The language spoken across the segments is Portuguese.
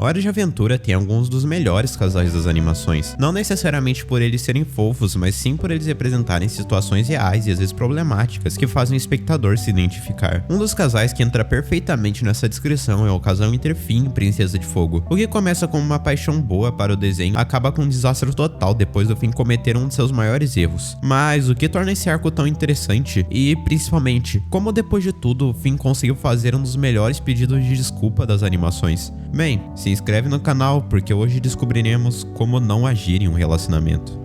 Hora de Aventura tem alguns dos melhores casais das animações, não necessariamente por eles serem fofos, mas sim por eles representarem situações reais e às vezes problemáticas que fazem o espectador se identificar. Um dos casais que entra perfeitamente nessa descrição é o casal entre Finn e Princesa de Fogo. O que começa como uma paixão boa para o desenho acaba com um desastre total depois do Finn cometer um de seus maiores erros. Mas o que torna esse arco tão interessante e, principalmente, como depois de tudo o Finn conseguiu fazer um dos melhores pedidos de desculpa das animações. Bem, se inscreve no canal porque hoje descobriremos como não agir em um relacionamento.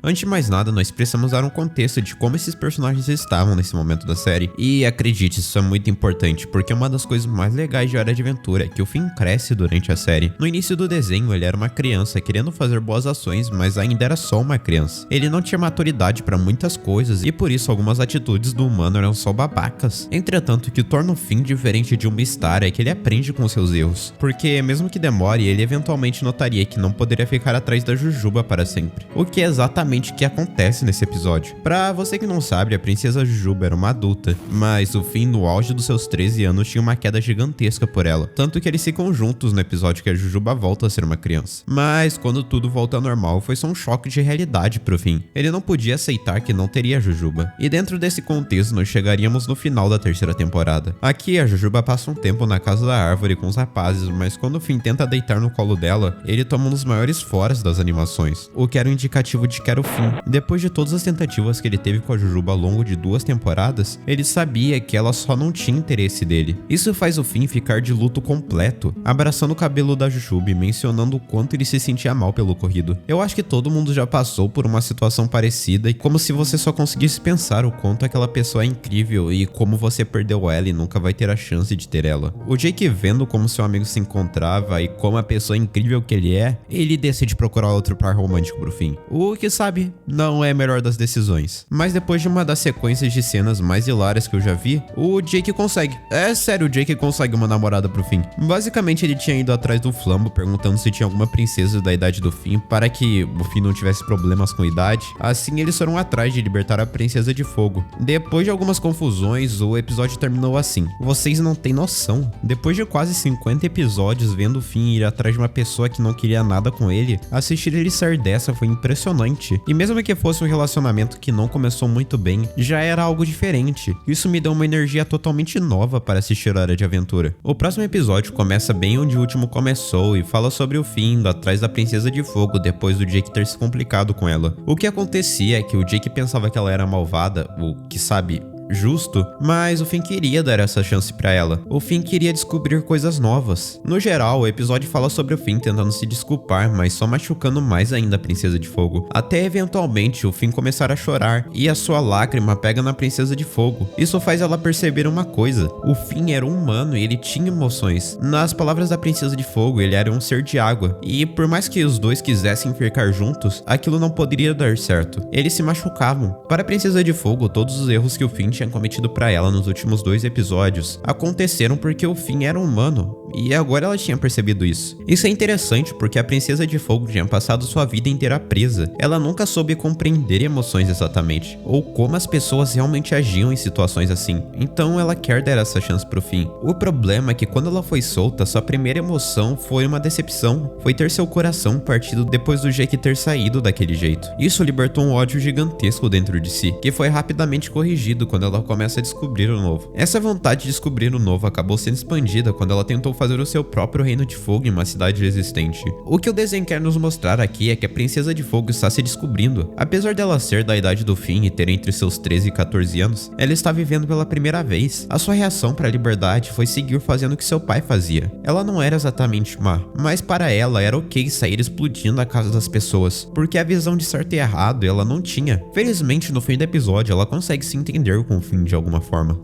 Antes de mais nada, nós precisamos dar um contexto de como esses personagens estavam nesse momento da série. E acredite, isso é muito importante, porque uma das coisas mais legais de Hora de Aventura é que o Finn cresce durante a série. No início do desenho, ele era uma criança querendo fazer boas ações, mas ainda era só uma criança. Ele não tinha maturidade para muitas coisas e por isso algumas atitudes do humano eram só babacas. Entretanto, o que torna o Finn diferente de um Beastar é que ele aprende com seus erros, porque mesmo que demore, ele eventualmente notaria que não poderia ficar atrás da Jujuba para sempre. O que é exatamente o que acontece nesse episódio. Pra você que não sabe, a princesa Jujuba era uma adulta, mas o Finn, no auge dos seus 13 anos, tinha uma queda gigantesca por ela, tanto que eles ficam juntos no episódio que a Jujuba volta a ser uma criança. Mas quando tudo volta ao normal, foi só um choque de realidade pro Finn. Ele não podia aceitar que não teria a Jujuba. E dentro desse contexto, nós chegaríamos no final da terceira temporada. Aqui, a Jujuba passa um tempo na casa da árvore com os rapazes, mas quando o Finn tenta deitar no colo dela, ele toma um dos maiores foras das animações, o que era um indicativo de que era o fim. Depois de todas as tentativas que ele teve com a Jujuba ao longo de 2 temporadas, ele sabia que ela só não tinha interesse dele. Isso faz o Finn ficar de luto completo, abraçando o cabelo da Jujuba e mencionando o quanto ele se sentia mal pelo ocorrido. Eu acho que todo mundo já passou por uma situação parecida e como se você só conseguisse pensar o quanto aquela pessoa é incrível e como você perdeu ela e nunca vai ter a chance de ter ela. O Jake, vendo como seu amigo se encontrava e como a pessoa incrível que ele é, ele decide procurar outro par romântico pro Finn. O que sabe, não é a melhor das decisões. Mas depois de uma das sequências de cenas mais hilárias que eu já vi, o Jake consegue. É sério, o Jake consegue uma namorada pro Finn. Basicamente, ele tinha ido atrás do Flambo perguntando se tinha alguma princesa da idade do Finn para que o Finn não tivesse problemas com idade. Assim, eles foram atrás de libertar a Princesa de Fogo. Depois de algumas confusões, o episódio terminou assim. Vocês não têm noção. Depois de quase 50 episódios vendo o Finn ir atrás de uma pessoa que não queria nada com ele, assistir ele sair dessa foi impressionante. E mesmo que fosse um relacionamento que não começou muito bem, já era algo diferente. Isso me deu uma energia totalmente nova para assistir Hora de Aventura. O próximo episódio começa bem onde o último começou e fala sobre o Finn indo atrás da Princesa de Fogo depois do Jake ter se complicado com ela. O que acontecia é que o Jake pensava que ela era malvada, ou que sabe, justo, mas o Finn queria dar essa chance pra ela. O Finn queria descobrir coisas novas. No geral, o episódio fala sobre o Finn tentando se desculpar, mas só machucando mais ainda a Princesa de Fogo. Até eventualmente o Finn começar a chorar e a sua lágrima pega na Princesa de Fogo. Isso faz ela perceber uma coisa: o Finn era um humano e ele tinha emoções. Nas palavras da Princesa de Fogo, ele era um ser de água. E por mais que os dois quisessem ficar juntos, aquilo não poderia dar certo. Eles se machucavam. Para a Princesa de Fogo, todos os erros que o Finn tinha cometido pra ela nos últimos 2 episódios aconteceram porque o Finn era humano, e agora ela tinha percebido isso. Isso é interessante porque a Princesa de Fogo tinha passado sua vida inteira presa. Ela nunca soube compreender emoções exatamente, ou como as pessoas realmente agiam em situações assim. Então ela quer dar essa chance pro Finn. O problema é que quando ela foi solta, sua primeira emoção foi uma decepção. Foi ter seu coração partido depois do Jake ter saído daquele jeito. Isso libertou um ódio gigantesco dentro de si, que foi rapidamente corrigido quando ela começa a descobrir o novo. Essa vontade de descobrir o novo acabou sendo expandida quando ela tentou fazer o seu próprio reino de fogo em uma cidade existente. O que o desenho quer nos mostrar aqui é que a Princesa de Fogo está se descobrindo. Apesar dela ser da idade do Finn e ter entre seus 13 e 14 anos, ela está vivendo pela primeira vez. A sua reação para a liberdade foi seguir fazendo o que seu pai fazia. Ela não era exatamente má, mas para ela era ok sair explodindo a casa das pessoas, porque a visão de certo e errado ela não tinha. Felizmente, no fim do episódio, ela consegue se entender com o Finn de alguma forma.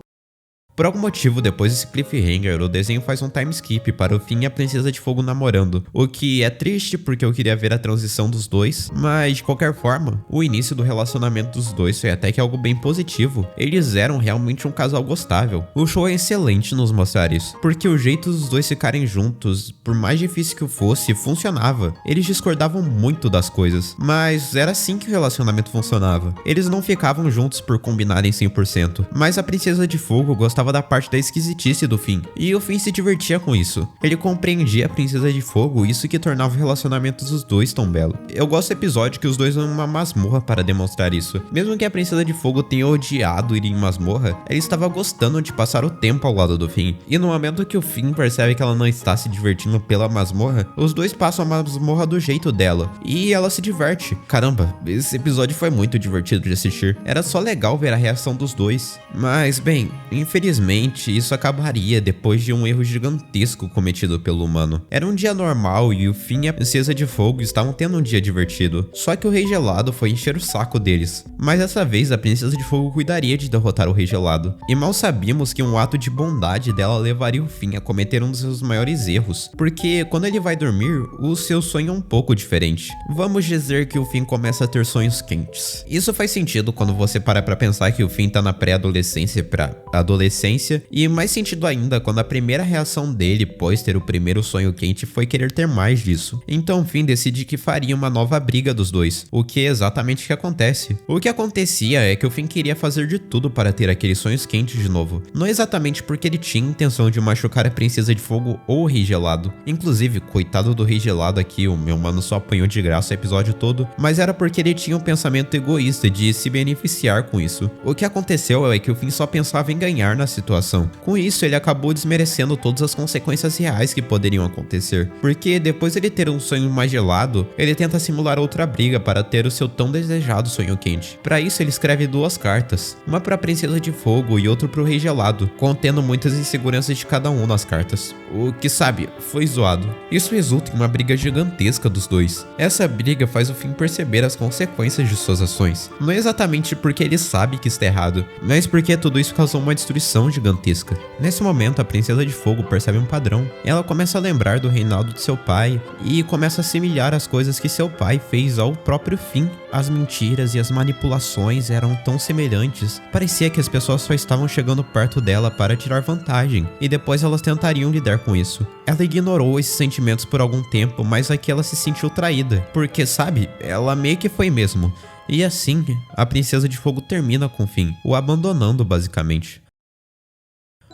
Por algum motivo, depois desse cliffhanger, o desenho faz um time skip para o Finn e a Princesa de Fogo namorando, o que é triste porque eu queria ver a transição dos dois, mas de qualquer forma, o início do relacionamento dos dois foi até que algo bem positivo. Eles eram realmente um casal gostável. O show é excelente nos mostrar isso, porque o jeito dos dois ficarem juntos, por mais difícil que fosse, funcionava. Eles discordavam muito das coisas, mas era assim que o relacionamento funcionava. Eles não ficavam juntos por combinarem 100%, mas a Princesa de Fogo gostava da parte da esquisitice do Finn, e o Finn se divertia com isso. Ele compreendia a Princesa de Fogo, isso que tornava o relacionamento dos dois tão belo. Eu gosto do episódio que os dois vão em uma masmorra para demonstrar isso. Mesmo que a Princesa de Fogo tenha odiado ir em masmorra, ela estava gostando de passar o tempo ao lado do Finn. E no momento que o Finn percebe que ela não está se divertindo pela masmorra, os dois passam a masmorra do jeito dela, e ela se diverte. Caramba, esse episódio foi muito divertido de assistir. Era só legal ver a reação dos dois. Mas, bem, infelizmente, isso acabaria depois de um erro gigantesco cometido pelo humano. Era um dia normal e o Finn e a Princesa de Fogo estavam tendo um dia divertido. Só que o Rei Gelado foi encher o saco deles. Mas dessa vez a Princesa de Fogo cuidaria de derrotar o Rei Gelado. E mal sabíamos que um ato de bondade dela levaria o Finn a cometer um dos seus maiores erros. Porque quando ele vai dormir, o seu sonho é um pouco diferente. Vamos dizer que o Finn começa a ter sonhos quentes. Isso faz sentido quando você para pra pensar que o Finn tá na pré-adolescência pra adolescência. E mais sentido ainda quando a primeira reação dele pós ter o primeiro sonho quente foi querer ter mais disso. Então o Finn decide que faria uma nova briga dos dois, o que é exatamente o que acontece. O que acontecia é que o Finn queria fazer de tudo para ter aqueles sonhos quentes de novo. Não exatamente porque ele tinha intenção de machucar a Princesa de Fogo ou o Rei Gelado. Inclusive, coitado do Rei Gelado aqui, o meu mano só apanhou de graça o episódio todo, mas era porque ele tinha um pensamento egoísta de se beneficiar com isso. O que aconteceu é que o Finn só pensava em ganhar na situação. Com isso, ele acabou desmerecendo todas as consequências reais que poderiam acontecer, porque depois de ele ter um sonho mais gelado, ele tenta simular outra briga para ter o seu tão desejado sonho quente. Para isso, ele escreve duas cartas, uma para a Princesa de Fogo e outra para o Rei Gelado, contendo muitas inseguranças de cada um nas cartas. O que, sabe, foi zoado. Isso resulta em uma briga gigantesca dos dois. Essa briga faz o Finn perceber as consequências de suas ações. Não é exatamente porque ele sabe que está errado, mas porque tudo isso causou uma destruição gigantesca. Nesse momento, a Princesa de Fogo percebe um padrão. Ela começa a lembrar do reinado de seu pai e começa a assimilar as coisas que seu pai fez ao próprio Finn. As mentiras e as manipulações eram tão semelhantes. Parecia que as pessoas só estavam chegando perto dela para tirar vantagem, e depois elas tentariam lidar com isso. Ela ignorou esses sentimentos por algum tempo, mas aqui ela se sentiu traída, porque, sabe, ela meio que foi mesmo. E assim, a Princesa de Fogo termina com o Finn, o abandonando basicamente.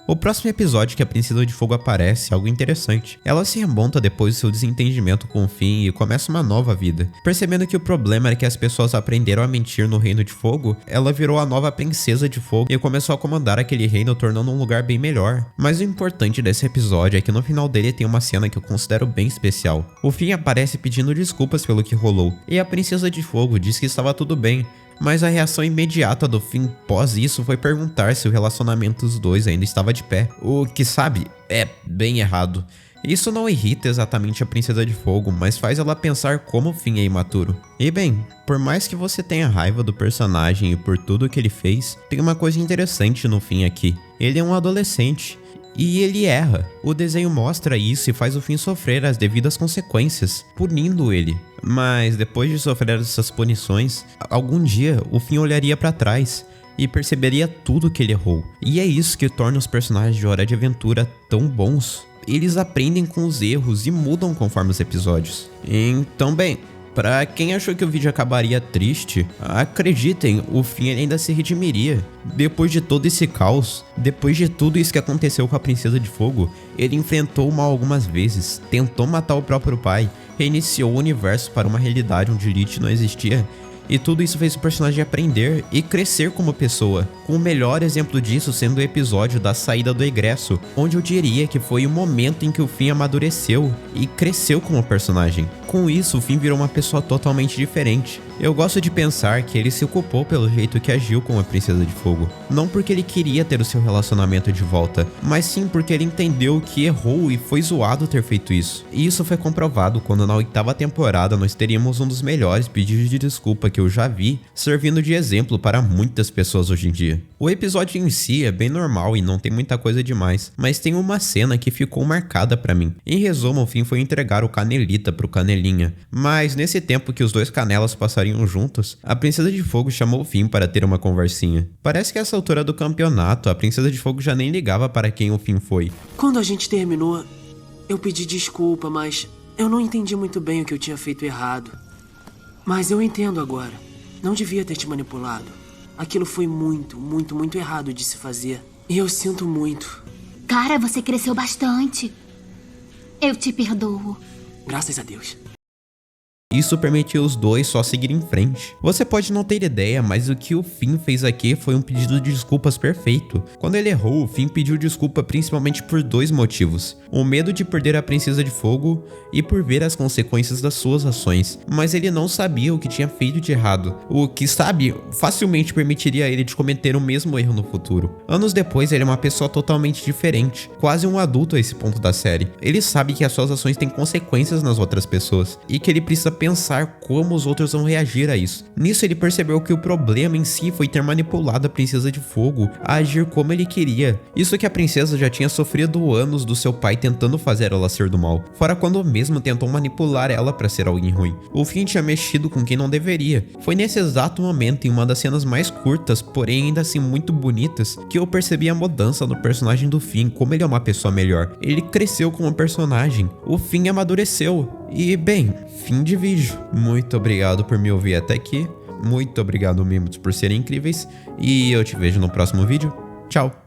O próximo episódio que a Princesa de Fogo aparece é algo interessante. Ela se remonta depois do seu desentendimento com o Finn e começa uma nova vida. Percebendo que o problema era que as pessoas aprenderam a mentir no Reino de Fogo, ela virou a nova Princesa de Fogo e começou a comandar aquele reino, tornando um lugar bem melhor. Mas o importante desse episódio é que no final dele tem uma cena que eu considero bem especial. O Finn aparece pedindo desculpas pelo que rolou, e a Princesa de Fogo diz que estava tudo bem. Mas a reação imediata do Finn pós isso foi perguntar se o relacionamento dos dois ainda estava de pé. O que, sabe, é bem errado. Isso não irrita exatamente a Princesa de Fogo, mas faz ela pensar como o Finn é imaturo. E bem, por mais que você tenha raiva do personagem e por tudo que ele fez, tem uma coisa interessante no Finn aqui. Ele é um adolescente. E ele erra. O desenho mostra isso e faz o Finn sofrer as devidas consequências, punindo ele. Mas depois de sofrer essas punições, algum dia o Finn olharia pra trás e perceberia tudo que ele errou. E é isso que torna os personagens de Hora de Aventura tão bons. Eles aprendem com os erros e mudam conforme os episódios. Então, bem, pra quem achou que o vídeo acabaria triste, acreditem, o Finn ainda se redimiria. Depois de todo esse caos, depois de tudo isso que aconteceu com a Princesa de Fogo, ele enfrentou o mal algumas vezes, tentou matar o próprio pai, reiniciou o universo para uma realidade onde Lich não existia, e tudo isso fez o personagem aprender e crescer como pessoa, com o melhor exemplo disso sendo o episódio da saída do egresso, onde eu diria que foi o momento em que o Finn amadureceu e cresceu como personagem. Com isso, o Finn virou uma pessoa totalmente diferente. Eu gosto de pensar que ele se culpou pelo jeito que agiu com a Princesa de Fogo. Não porque ele queria ter o seu relacionamento de volta, mas sim porque ele entendeu que errou e foi zoado ter feito isso. E isso foi comprovado quando na 8ª temporada nós teríamos um dos melhores pedidos de desculpa que eu já vi, servindo de exemplo para muitas pessoas hoje em dia. O episódio em si é bem normal e não tem muita coisa demais, mas tem uma cena que ficou marcada pra mim. Em resumo, o Finn foi entregar o Canelita pro Canelinha, mas nesse tempo que os dois Canelas passariam juntos, a Princesa de Fogo chamou o Finn para ter uma conversinha. Parece que a essa altura do campeonato, a Princesa de Fogo já nem ligava para quem o Finn foi. Quando a gente terminou, eu pedi desculpa, mas eu não entendi muito bem o que eu tinha feito errado. Mas eu entendo agora. Não devia ter te manipulado. Aquilo foi muito errado de se fazer. E eu sinto muito. Cara, você cresceu bastante. Eu te perdoo. Graças a Deus. Isso permitiu os dois só seguir em frente. Você pode não ter ideia, mas o que o Finn fez aqui foi um pedido de desculpas perfeito. Quando ele errou, o Finn pediu desculpa principalmente por dois motivos: o medo de perder a Princesa de Fogo e por ver as consequências das suas ações. Mas ele não sabia o que tinha feito de errado. O que sabe facilmente permitiria a ele de cometer o mesmo erro no futuro. Anos depois, ele é uma pessoa totalmente diferente, quase um adulto a esse ponto da série. Ele sabe que as suas ações têm consequências nas outras pessoas e que ele precisa pensar como os outros vão reagir a isso. Nisso ele percebeu que o problema em si foi ter manipulado a Princesa de Fogo a agir como ele queria. Isso que a princesa já tinha sofrido anos do seu pai tentando fazer ela ser do mal, fora quando mesmo tentou manipular ela para ser alguém ruim. O Finn tinha mexido com quem não deveria. Foi nesse exato momento, em uma das cenas mais curtas, porém ainda assim muito bonitas, que eu percebi a mudança no personagem do Finn, como ele é uma pessoa melhor. Ele cresceu como personagem, o Finn amadureceu. E bem, fim de vídeo. Muito obrigado por me ouvir até aqui. Muito obrigado, Mimos, por serem incríveis. E eu te vejo no próximo vídeo. Tchau!